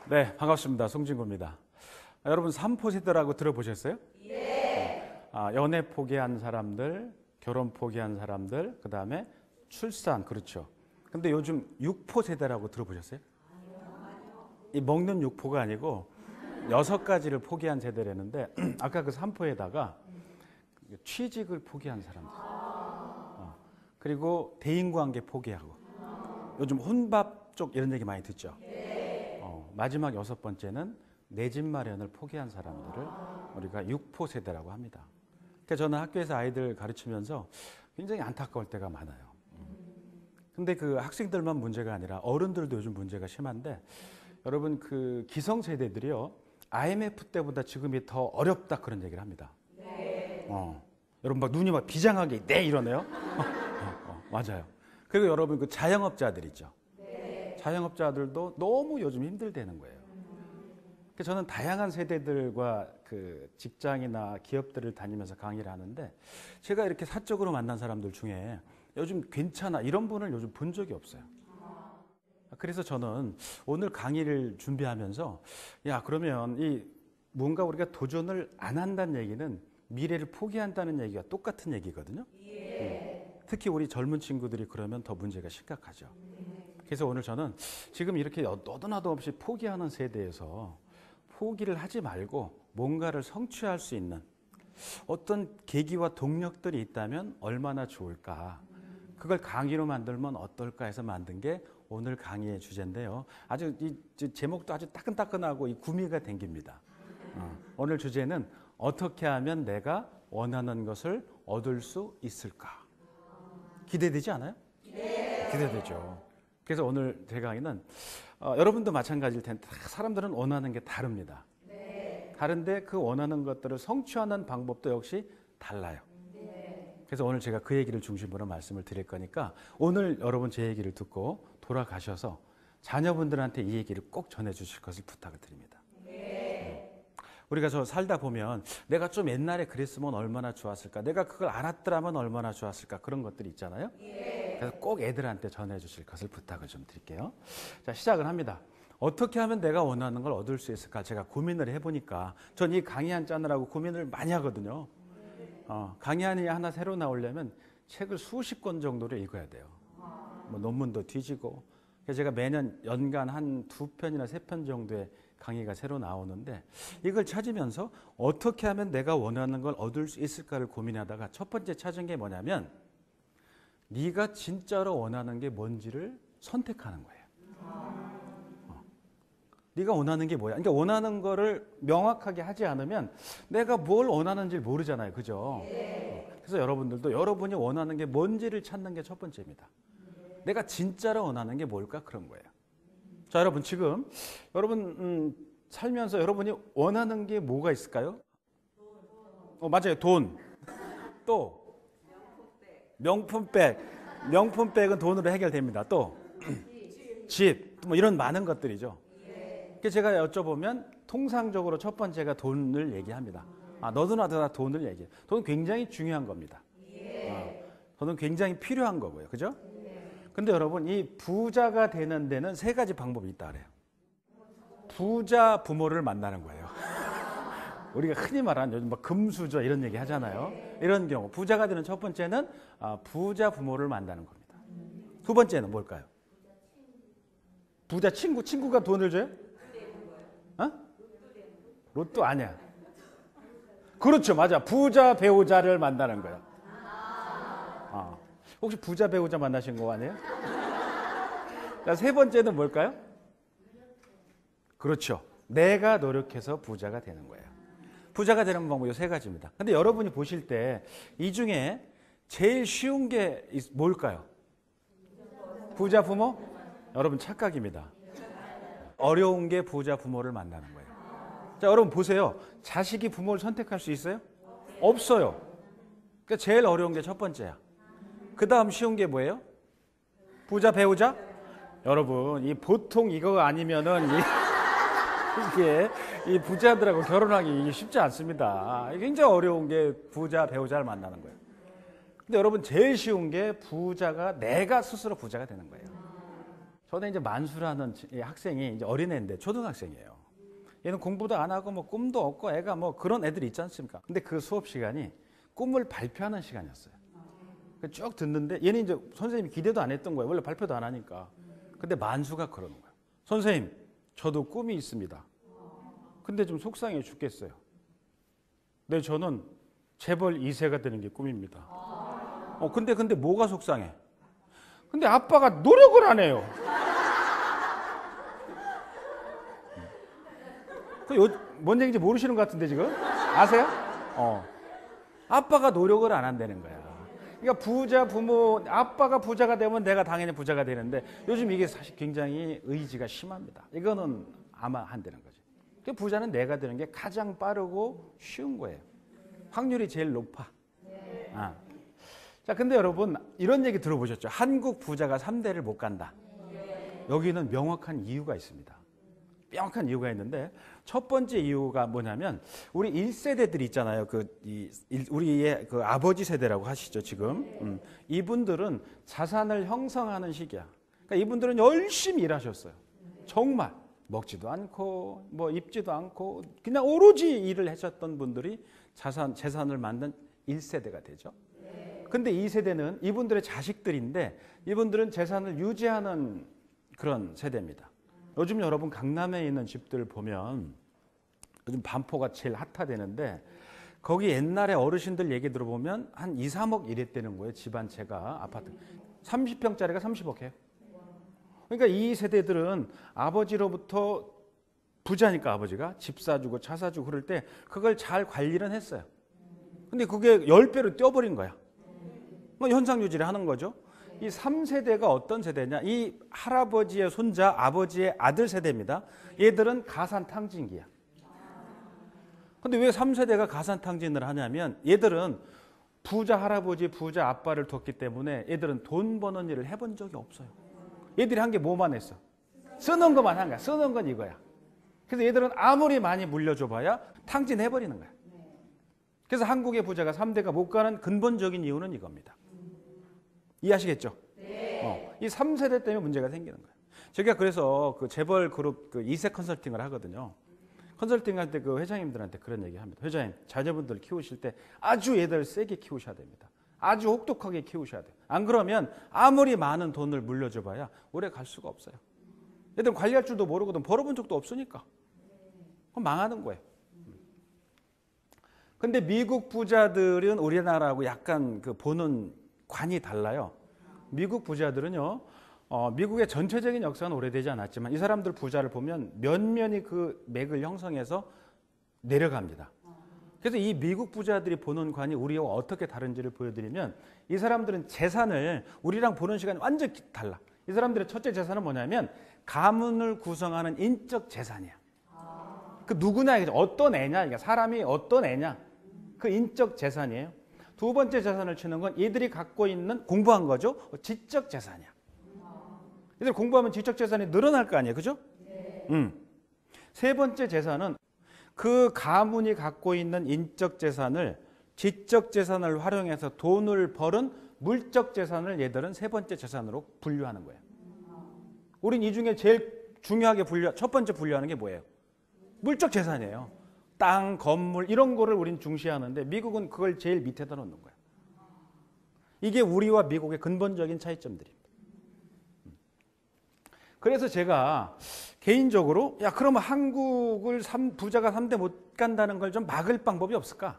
네, 반갑습니다. 송진구입니다. 여러분 3포 세대라고 들어보셨어요? 예. 연애 포기한 사람들, 결혼 포기한 사람들, 그 다음에 출산, 그렇죠. 근데 요즘 6포 세대라고 들어보셨어요? 이 먹는 6포가 아니고 6가지를 포기한 세대라는데 아까 그 3포에다가 취직을 포기한 사람들, 그리고 대인관계 포기하고, 요즘 혼밥 쪽 이런 얘기 많이 듣죠. 마지막 6번째는 내 집 마련을 포기한 사람들을 우리가 6포 세대라고 합니다. 그러니까 저는 학교에서 아이들 가르치면서 굉장히 안타까울 때가 많아요. 근데 그 학생들만 문제가 아니라 어른들도 요즘 문제가 심한데, 여러분 그 기성세대들이요, IMF 때보다 지금이 더 어렵다 그런 얘기를 합니다. 여러분 막 눈이 막 비장하게 네 이러네요. 맞아요. 그리고 여러분 그 자영업자들 있죠. 자영업자들도 너무 요즘 힘들다는 거예요. 그래서 저는 다양한 세대들과 그 직장이나 기업들을 다니면서 강의를 하는데, 제가 이렇게 사적으로 만난 사람들 중에 요즘 괜찮아 이런 분을 요즘 본 적이 없어요. 그래서 저는 오늘 강의를 준비하면서 그러면 이 뭔가 우리가 도전을 안 한다는 얘기는 미래를 포기한다는 얘기가 똑같은 얘기거든요. 특히 우리 젊은 친구들이 그러면 더 문제가 심각하죠. 그래서 오늘 저는 지금 이렇게 너도 나도 없이 포기하는 세대에서 포기를 하지 말고 뭔가를 성취할 수 있는 어떤 계기와 동력들이 있다면 얼마나 좋을까, 그걸 강의로 만들면 어떨까 해서 만든 게 오늘 강의의 주제인데요. 아주 이 제목도 아주 따끈따끈하고 이 구미가 땡깁니다. 오늘 주제는 어떻게 하면 내가 원하는 것을 얻을 수 있을까. 기대되지 않아요? 네. 기대되죠. 그래서 오늘 제 강의는 여러분도 마찬가지일 텐데 사람들은 원하는 게 다릅니다. 다른데 그 원하는 것들을 성취하는 방법도 역시 달라요. 그래서 오늘 제가 그 얘기를 중심으로 말씀을 드릴 거니까 오늘 여러분 제 얘기를 듣고 돌아가셔서 자녀분들한테 이 얘기를 꼭 전해주실 것을 부탁을 드립니다. 우리가 저 살다 보면 내가 좀 옛날에 그랬으면 얼마나 좋았을까, 내가 그걸 알았더라면 얼마나 좋았을까, 그런 것들이 있잖아요. 그래서 꼭 애들한테 전해주실 것을 부탁을 좀 드릴게요. 자, 시작을 합니다. 어떻게 하면 내가 원하는 걸 얻을 수 있을까 제가 고민을 해보니까, 전 이 강의 한 짜느라고 고민을 많이 하거든요. 강의안이 하나 새로 나오려면 책을 수십 권 정도를 읽어야 돼요. 뭐 논문도 뒤지고. 그래서 제가 매년 연간 한 2편이나 3편 정도의 강의가 새로 나오는데, 이걸 찾으면서 어떻게 하면 내가 원하는 걸 얻을 수 있을까를 고민하다가 첫 번째 찾은 게 뭐냐면, 네가 진짜로 원하는 게 뭔지를 선택하는 거예요. 네가 원하는 게 뭐야? 그러니까 원하는 거를 명확하게 하지 않으면 내가 뭘 원하는지 모르잖아요. 그죠? 그래서 여러분들도 여러분이 원하는 게 뭔지를 찾는 게 첫 번째입니다. 내가 진짜로 원하는 게 뭘까? 그런 거예요. 자, 여러분 지금 여러분 살면서 여러분이 원하는 게 뭐가 있을까요? 맞아요. 돈. 또 명품백. 명품백은 돈으로 해결됩니다. 또 집. 뭐 이런 많은 것들이죠. 그래서 제가 여쭤보면 통상적으로 첫 번째가 돈을 얘기합니다. 너도 나도 다 돈을 얘기해. 돈은 굉장히 중요한 겁니다. 돈은 굉장히 필요한 거고요. 그죠? 근데 여러분, 이 부자가 되는 데는 3가지 방법이 있다 그래요. 부자 부모를 만나는 거예요. 우리가 흔히 말하는 요즘 막 금수저 이런 얘기 하잖아요. 이런 경우 부자가 되는 첫 번째는 부자 부모를 만나는 겁니다. 두 번째는 뭘까요? 부자 친구가 돈을 줘요? 로또 아니야. 그렇죠, 맞아. 부자 배우자를 만나는 거예요. 혹시 부자 배우자 만나신 거 아니에요? 자, 3번째는 뭘까요? 그렇죠. 내가 노력해서 부자가 되는 거예요. 부자가 되는 방법이 3가지입니다. 근데 여러분이 보실 때 이 중에 제일 쉬운 게 뭘까요? 부자 부모? 여러분 착각입니다. 어려운 게 부자 부모를 만나는 거예요. 자, 여러분 보세요. 자식이 부모를 선택할 수 있어요? 없어요. 그러니까 제일 어려운 게 첫 번째야. 그 다음 쉬운 게 뭐예요? 부자 배우자? 여러분, 이 보통 이거 아니면은 이게 이 부자들하고 결혼하기 쉽지 않습니다. 굉장히 어려운 게 부자 배우자를 만나는 거예요. 근데 여러분 제일 쉬운 게 부자가 내가 스스로 부자가 되는 거예요. 저는 이제 만수라는 학생이 이제 어린애인데 초등학생이에요. 얘는 공부도 안 하고 뭐 꿈도 없고 애가 뭐 그런 애들이 있지 않습니까? 근데 그 수업 시간이 꿈을 발표하는 시간이었어요. 쭉 듣는데 얘는 이제 선생님이 기대도 안 했던 거예요. 원래 발표도 안 하니까. 근데 만수가 그러는 거예요. 선생님, 저도 꿈이 있습니다. 근데 좀 속상해 죽겠어요. 네, 저는 재벌 2세가 되는 게 꿈입니다. 근데 뭐가 속상해? 근데 아빠가 노력을 안 해요. 뭔 얘기인지 모르시는 것 같은데 지금? 아세요? 아빠가 노력을 안 한다는 거야. 그러니까 부자 부모, 아빠가 부자가 되면 내가 당연히 부자가 되는데 요즘 이게 사실 굉장히 의지가 심합니다. 이거는 아마 안 되는 거죠. 부자는 내가 되는 게 가장 빠르고 쉬운 거예요. 확률이 제일 높아. 자, 근데 여러분 이런 얘기 들어보셨죠? 한국 부자가 3대를 못 간다. 여기는 명확한 이유가 있습니다. 명확한 이유가 있는데 첫 번째 이유가 뭐냐면 우리 1세대들 있잖아요. 우리의 그 아버지 세대라고 하시죠, 지금. 이분들은 자산을 형성하는 시기야. 그러니까 이분들은 열심히 일하셨어요. 정말 먹지도 않고 뭐 입지도 않고 그냥 오로지 일을 하셨던 분들이 재산을 만든 1세대가 되죠. 근데 2세대는 이분들의 자식들인데 이분들은 재산을 유지하는 그런 세대입니다. 요즘 여러분 강남에 있는 집들 보면 요즘 반포가 제일 핫하대는데 거기 옛날에 어르신들 얘기 들어보면 한 2, 3억 이랬다는 거예요. 집 한 채가 아파트 30평짜리가 30억 해요. 그러니까 이 세대들은 아버지로부터 부자니까 아버지가 집 사주고 차 사주고 그럴 때 그걸 잘 관리는 했어요. 근데 그게 10배로 뛰어버린 거야. 뭐 현상 유지를 하는 거죠. 이 3세대가 어떤 세대냐? 이 할아버지의 손자, 아버지의 아들 세대입니다. 얘들은 가산탕진기야. 근데 왜 3세대가 가산탕진을 하냐면 얘들은 부자 할아버지, 부자 아빠를 뒀기 때문에 얘들은 돈 버는 일을 해본 적이 없어요. 얘들이 한 게 뭐만 했어? 쓰는 것만 한 거야. 쓰는 건 이거야. 그래서 얘들은 아무리 많이 물려줘봐야 탕진해버리는 거야. 그래서 한국의 부자가 3대가 못 가는 근본적인 이유는 이겁니다. 이해하시겠죠? 네. 이 3세대 때문에 문제가 생기는 거예요. 제가 그래서 그 재벌 그룹 그 2세 컨설팅을 하거든요. 컨설팅 할 때 그 회장님들한테 그런 얘기 합니다. 회장님, 자녀분들 키우실 때 아주 얘들 세게 키우셔야 됩니다. 아주 혹독하게 키우셔야 돼요. 안 그러면 아무리 많은 돈을 물려줘봐야 오래 갈 수가 없어요. 얘들 관리할 줄도 모르거든. 벌어본 적도 없으니까. 그럼 망하는 거예요. 근데 미국 부자들은 우리나라하고 약간 그 보는 관이 달라요. 미국 부자들은요, 미국의 전체적인 역사는 오래되지 않았지만 이 사람들 부자를 보면 면면이 그 맥을 형성해서 내려갑니다. 그래서 이 미국 부자들이 보는 관이 우리와 어떻게 다른지를 보여드리면 이 사람들은 재산을 우리랑 보는 시간이 완전히 달라. 이 사람들의 첫째 재산은 뭐냐면 가문을 구성하는 인적 재산이야. 그 누구냐, 어떤 애냐, 그러니까 사람이 어떤 애냐, 그 인적 재산이에요. 두 번째 재산을 치는 건 얘들이 갖고 있는 공부한 거죠. 지적 재산이야. 얘들 공부하면 지적 재산이 늘어날 거 아니에요, 그죠? 세 번째 재산은 그 가문이 갖고 있는 인적 재산을 지적 재산을 활용해서 돈을 벌은 물적 재산을 얘들은 세 번째 재산으로 분류하는 거예요. 우린 이 중에 제일 중요하게 첫 번째 분류하는 게 뭐예요? 물적 재산이에요. 땅, 건물 이런 거를 우린 중시하는데 미국은 그걸 제일 밑에다 놓는 거예요. 이게 우리와 미국의 근본적인 차이점들입니다. 그래서 제가 개인적으로 그러면 한국을 부자가 3대 못 간다는 걸 좀 막을 방법이 없을까?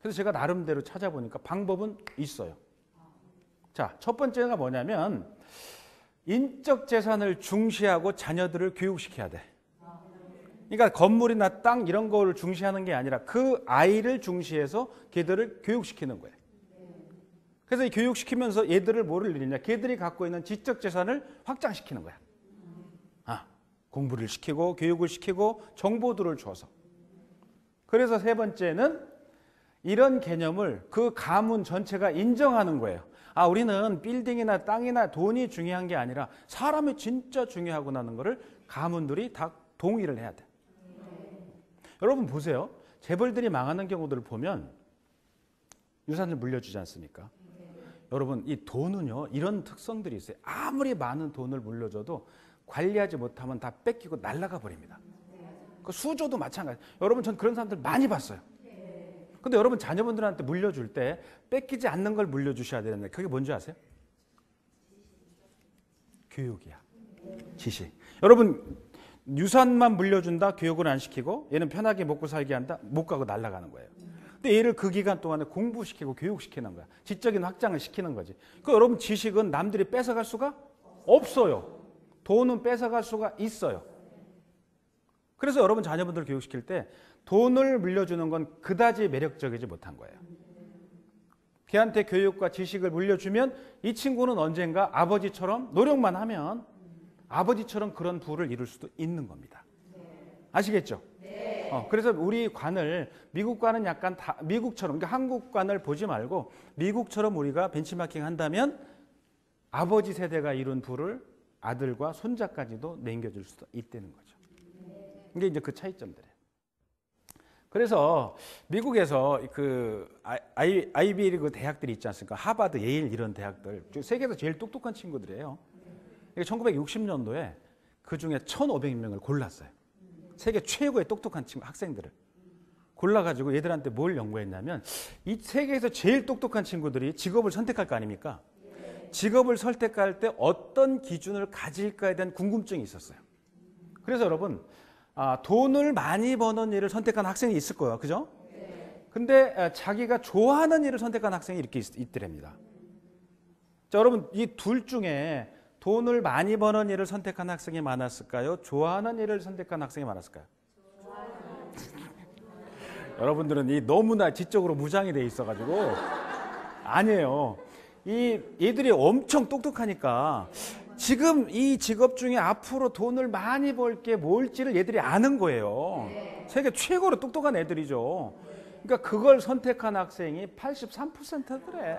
그래서 제가 나름대로 찾아보니까 방법은 있어요. 자, 첫 번째가 뭐냐면 인적 재산을 중시하고 자녀들을 교육시켜야 돼. 그러니까 건물이나 땅 이런 거를 중시하는 게 아니라 그 아이를 중시해서 걔들을 교육시키는 거예요. 그래서 이 교육시키면서 얘들을 뭐를 늘리냐? 걔들이 갖고 있는 지적 재산을 확장시키는 거야. 공부를 시키고 교육을 시키고 정보들을 줘서. 그래서 세 번째는 이런 개념을 그 가문 전체가 인정하는 거예요. 우리는 빌딩이나 땅이나 돈이 중요한 게 아니라 사람이 진짜 중요하구나는 거를 가문들이 다 동의를 해야 돼. 여러분 보세요. 재벌들이 망하는 경우들을 보면 유산을 물려주지 않습니까? 여러분 이 돈은요 이런 특성들이 있어요. 아무리 많은 돈을 물려줘도 관리하지 못하면 다 뺏기고 날아가 버립니다. 그 수조도 마찬가지. 여러분 전 그런 사람들 많이 봤어요. 근데 여러분 자녀분들한테 물려줄 때 뺏기지 않는 걸 물려주셔야 되는데 그게 뭔지 아세요? 교육이야. 지식. 여러분 유산만 물려준다 교육을 안 시키고 얘는 편하게 먹고 살게 한다 못 가고 날아가는 거예요. 근데 얘를 그 기간 동안에 공부시키고 교육시키는 거야. 지적인 확장을 시키는 거지. 그 여러분 지식은 남들이 뺏어갈 수가 없어요. 돈은 뺏어갈 수가 있어요. 그래서 여러분 자녀분들 교육시킬 때 돈을 물려주는 건 그다지 매력적이지 못한 거예요. 걔한테 교육과 지식을 물려주면 이 친구는 언젠가 아버지처럼 노력만 하면 아버지처럼 그런 부를 이룰 수도 있는 겁니다. 아시겠죠? 그래서 우리 관을 미국과는 약간 미국처럼 그러니까 한국관을 보지 말고 미국처럼 우리가 벤치마킹 한다면 아버지 세대가 이룬 부를 아들과 손자까지도 남겨줄 수도 있다는 거죠. 이게 이제 그 차이점들이에요. 그래서 미국에서 그 아이비리그 대학들이 있지 않습니까? 하버드, 예일 이런 대학들 세계에서 제일 똑똑한 친구들이에요. 1960년도에 그 중에 1,500명을 골랐어요. 세계 최고의 똑똑한 학생들을 골라가지고 얘들한테 뭘 연구했냐면 이 세계에서 제일 똑똑한 친구들이 직업을 선택할 거 아닙니까? 직업을 선택할 때 어떤 기준을 가질까에 대한 궁금증이 있었어요. 그래서 여러분 돈을 많이 버는 일을 선택한 학생이 있을 거예요. 그죠? 근데 자기가 좋아하는 일을 선택한 학생이 이렇게 있더랍니다. 자, 여러분 이 둘 중에 돈을 많이 버는 일을 선택한 학생이 많았을까요? 좋아하는 일을 선택한 학생이 많았을까요? 여러분들은 이 너무나 지적으로 무장이 돼 있어가지고 아니에요. 얘들이 엄청 똑똑하니까 지금 이 직업 중에 앞으로 돈을 많이 벌 게 뭘지를 얘들이 아는 거예요. 세계 최고로 똑똑한 애들이죠. 그러니까 그걸 선택한 학생이 83%더래.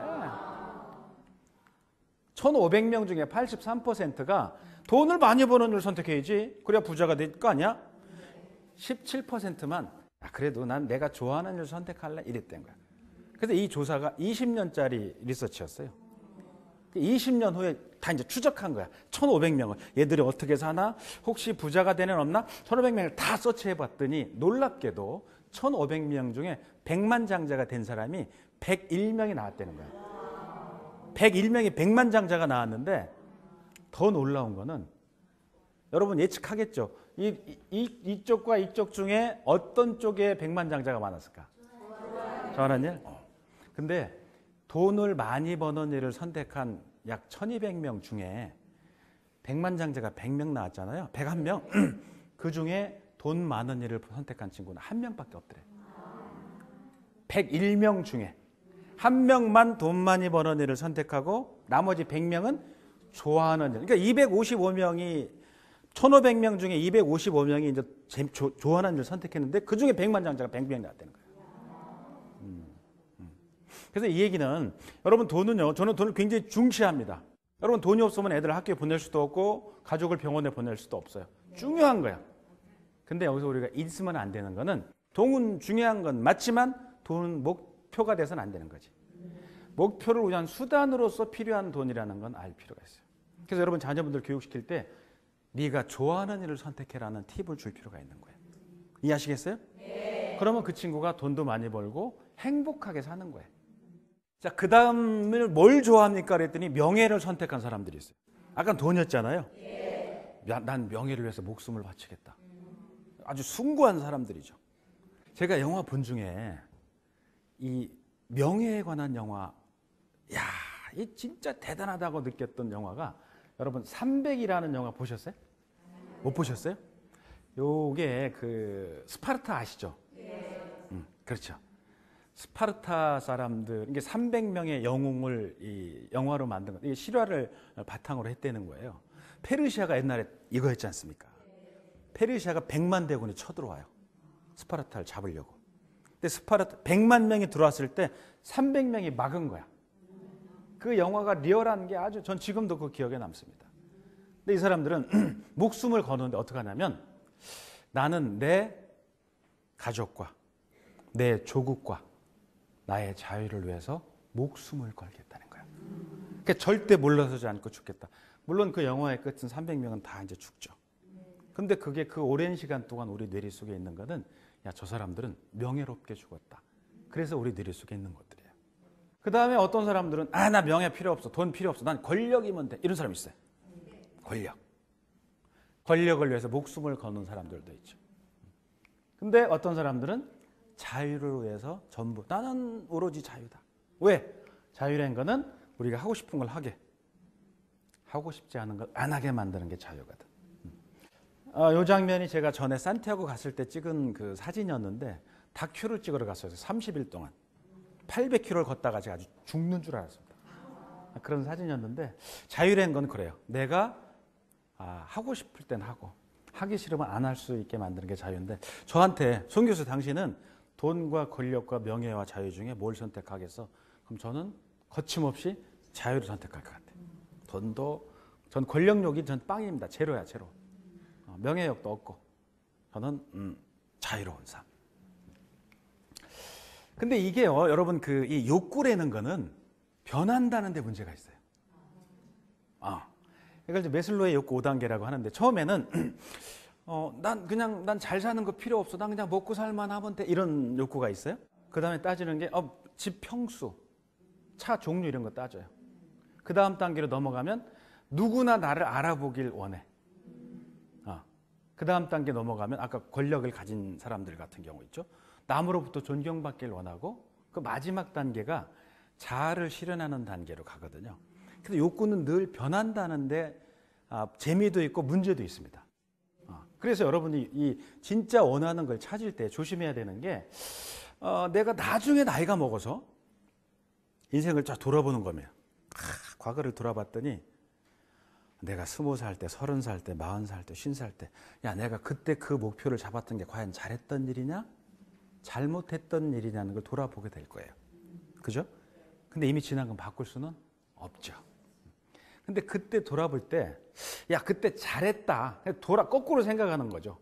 1,500명 중에 83%가 돈을 많이 버는 일을 선택해야지. 그래야 부자가 될 거 아니야? 17%만 그래도 난 내가 좋아하는 일을 선택할래 이랬던 거야. 그래서 이 조사가 20년짜리 리서치였어요. 20년 후에 다 이제 추적한 거야. 1,500명을. 얘들이 어떻게 사나? 혹시 부자가 되는 없나? 1,500명을 다 서치해 봤더니 놀랍게도 1,500명 중에 백만장자가 된 사람이 101명이 나왔다는 거야. 101명이 백만장자가 나왔는데 더 놀라운 거는 여러분 예측하겠죠. 이쪽과 이쪽 중에 어떤 쪽에 백만장자가 많았을까? 좋아하는 일? 근데 돈을 많이 버는 일을 선택한 약 1,200명 중에 백만장자가 100명 나왔잖아요. 101명. 그 중에 돈 많은 일을 선택한 친구는 한 명밖에 없더래. 101명 중에 한 명만 돈 많이 버는 일을 선택하고 나머지 100명은 좋아하는 일. 그러니까 255명이 1,500명 중에 255명이 이제 좋아하는 일을 선택했는데 그 중에 백만장자가 100명 나왔다는 거예요. 그래서 이 얘기는 여러분 돈은요. 저는 돈을 굉장히 중시합니다. 여러분 돈이 없으면 애들을 학교에 보낼 수도 없고 가족을 병원에 보낼 수도 없어요. 중요한 거야. 근데 여기서 우리가 있으면 안 되는 거는 돈은 중요한 건 맞지만 돈은 목표가 돼서는 안 되는 거지. 목표를 위한 수단으로서 필요한 돈이라는 건 알 필요가 있어요. 그래서 여러분 자녀분들 교육시킬 때 네가 좋아하는 일을 선택해라는 팁을 줄 필요가 있는 거예요. 이해하시겠어요? 네. 그러면 그 친구가 돈도 많이 벌고 행복하게 사는 거예요. 자, 그 다음을 뭘 좋아합니까? 그랬더니 명예를 선택한 사람들이 있어요. 아까 돈이었잖아요. 네. 난 명예를 위해서 목숨을 바치겠다. 아주 숭고한 사람들이죠. 제가 영화 본 중에 이 명예에 관한 영화, 이 진짜 대단하다고 느꼈던 영화가 여러분 300이라는 영화 보셨어요? 못 보셨어요? 요게 그 스파르타 아시죠? 네. 그렇죠. 스파르타 사람들, 이게 300명의 영웅을 이 영화로 만든 거, 이게 실화를 바탕으로 했다는 거예요. 페르시아가 옛날에 이거 했지 않습니까? 페르시아가 100만 대군이 쳐들어와요. 스파르타를 잡으려고. 근데 스파르타 100만 명이 들어왔을 때 300명이 막은 거야. 그 영화가 리얼한 게 아주 전 지금도 그 기억에 남습니다. 근데 이 사람들은 목숨을 거는데 어떻게 하냐면 나는 내 가족과 내 조국과 나의 자유를 위해서 목숨을 걸겠다는 거야. 그러니까 절대 물러서지 않고 죽겠다. 물론 그 영화의 끝은 300명은 다 이제 죽죠. 근데 그게 그 오랜 시간 동안 우리 뇌리 속에 있는 거는 야, 저 사람들은 명예롭게 죽었다. 그래서 우리 뇌리 속에 있는 것들이에요. 그 다음에 어떤 사람들은 나 명예 필요 없어. 돈 필요 없어. 난 권력이면 돼. 이런 사람이 있어요. 권력을 위해서 목숨을 거는 사람들도 있죠. 근데 어떤 사람들은 자유를 위해서 전부 나는 오로지 자유다. 왜? 자유라는 거는 우리가 하고 싶은 걸 하게, 하고 싶지 않은 걸 안 하게 만드는 게 자유거든. 이 장면이 제가 전에 산티아고 갔을 때 찍은 그 사진이었는데 다큐를 찍으러 갔어요. 30일 동안 800km를 걷다가 제가 아주 죽는 줄 알았습니다. 그런 사진이었는데 자유라는 건 그래요. 내가 하고 싶을 땐 하고 하기 싫으면 안 할 수 있게 만드는 게 자유인데, 저한테 송 교수 당신은 돈과 권력과 명예와 자유 중에 뭘 선택하겠어? 그럼 저는 거침없이 자유를 선택할 것 같아요. 전 권력욕이 전 빵입니다. 제로야, 제로. 명예욕도 없고 저는 자유로운 삶. 근데 이게요, 여러분, 이 욕구라는 거는 변한다는 데 문제가 있어요. 이걸 이제 메슬로의 욕구 5단계라고 하는데, 처음에는 난 잘 사는 거 필요 없어. 난 그냥 먹고 살만 하면 돼. 이런 욕구가 있어요. 그 다음에 따지는 게 집 평수, 차 종류 이런 거 따져요. 그 다음 단계로 넘어가면 누구나 나를 알아보길 원해. 그 다음 단계 넘어가면 아까 권력을 가진 사람들 같은 경우 있죠. 남으로부터 존경받길 원하고, 그 마지막 단계가 자아를 실현하는 단계로 가거든요. 그래서 욕구는 늘 변한다는데 재미도 있고 문제도 있습니다. 그래서 여러분이 이 진짜 원하는 걸 찾을 때 조심해야 되는 게, 내가 나중에 나이가 먹어서 인생을 쫙 돌아보는 거면, 과거를 돌아봤더니 내가 20살 때, 30살 때, 40살 때, 50살 때, 야, 내가 그때 그 목표를 잡았던 게 과연 잘했던 일이냐? 잘못했던 일이냐는 걸 돌아보게 될 거예요. 그죠? 근데 이미 지난 건 바꿀 수는 없죠. 근데 그때 돌아볼 때, 야, 그때 잘했다. 거꾸로 생각하는 거죠.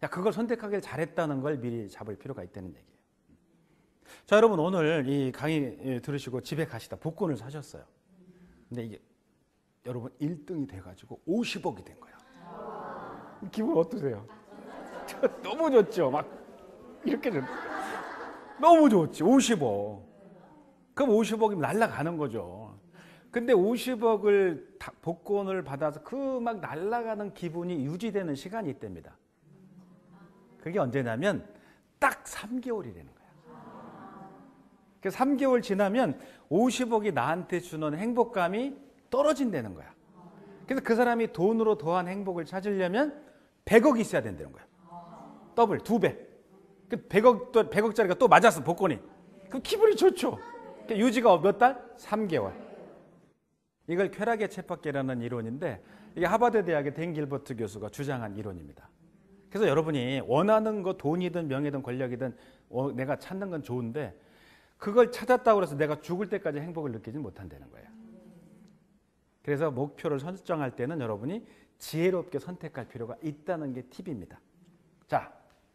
야, 그걸 선택하길 잘했다는 걸 미리 잡을 필요가 있다는 얘기예요. 자, 여러분, 오늘 이 강의 들으시고 집에 가시다 복권을 사셨어요. 근데 이게 여러분 1등이 돼가지고 50억이 된 거야. 기분 어떠세요? 너무 좋죠. 막 이렇게 너무 좋지. 50억. 그럼 50억이면 날아가는 거죠. 근데 50억을 복권을 받아서 그 막 날아가는 기분이 유지되는 시간이 있답니다. 그게 언제냐면 딱 3개월이라는 거야. 그 3개월 지나면 50억이 나한테 주는 행복감이 떨어진다는 거야. 그래서 그 사람이 돈으로 더한 행복을 찾으려면 100억이 있어야 된다는 거야. 더블, 2배. 100억짜리가 또 맞았어, 복권이. 그럼 기분이 좋죠. 유지가 몇 달? 3개월. 이걸 쾌락의 쳇바퀴라는 이론인데, 이게 하버드 대학의 댄 길버트 교수가 주장한 이론입니다. 그래서 여러분이 원하는 거, 돈이든 명예든 권력이든 내가 찾는 건 좋은데, 그걸 찾았다고 해서 내가 죽을 때까지 행복을 느끼지 못한다는 거예요. 그래서 목표를 설정할 때는 여러분이 지혜롭게 선택할 필요가 있다는 게 팁입니다. 자,